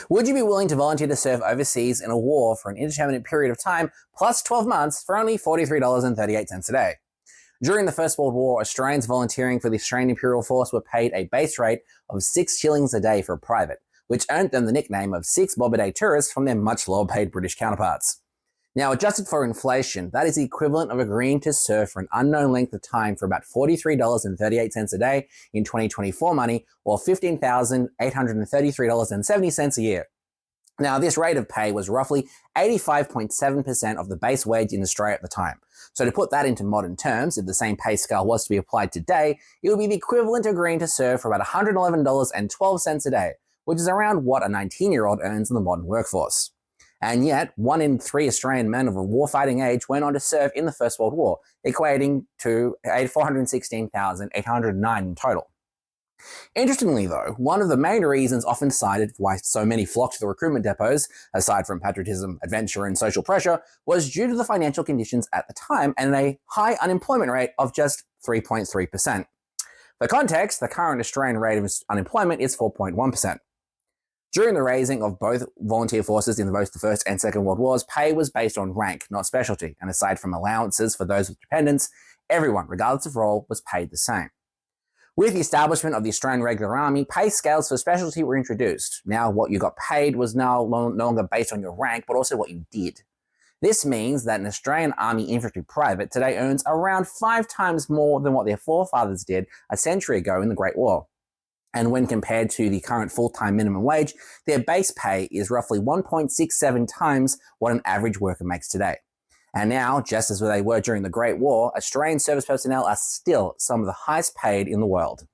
Would you be willing to volunteer to serve overseas in a war for an indeterminate period of time plus 12 months for only $43.38 a day? During the First World War, Australians volunteering for the Australian Imperial Force were paid a base rate of 6 shillings a day for a private, which earned them the nickname of 6 bob a day tourists from their much lower paid British counterparts. Now, adjusted for inflation, that is the equivalent of agreeing to serve for an unknown length of time for about $43.38 a day in 2024 money, or $15,833.70 a year. Now, this rate of pay was roughly 85.7% of the base wage in Australia at the time. So to put that into modern terms, if the same pay scale was to be applied today, it would be the equivalent to agreeing to serve for about $111.12 a day, which is around what a 19-year-old earns in the modern workforce. And yet, 1 in 3 Australian men of a warfighting age went on to serve in the First World War, equating to 416,809 in total. Interestingly though, one of the main reasons often cited why so many flocked to the recruitment depots, aside from patriotism, adventure and social pressure, was due to the financial conditions at the time and a high unemployment rate of just 3.3%. For context, the current Australian rate of unemployment is 4.1%. During the raising of both volunteer forces in both the First and Second World Wars, pay was based on rank, not specialty, and aside from allowances for those with dependents, everyone, regardless of role, was paid the same. With the establishment of the Australian Regular Army, pay scales for specialty were introduced. Now what you got paid was no longer based on your rank, but also what you did. This means that an Australian Army infantry private today earns around 5 times more than what their forefathers did a century ago in the Great War. And when compared to the current full-time minimum wage, their base pay is roughly 1.67 times what an average worker makes today. And now, just as they were during the Great War, Australian service personnel are still some of the highest paid in the world.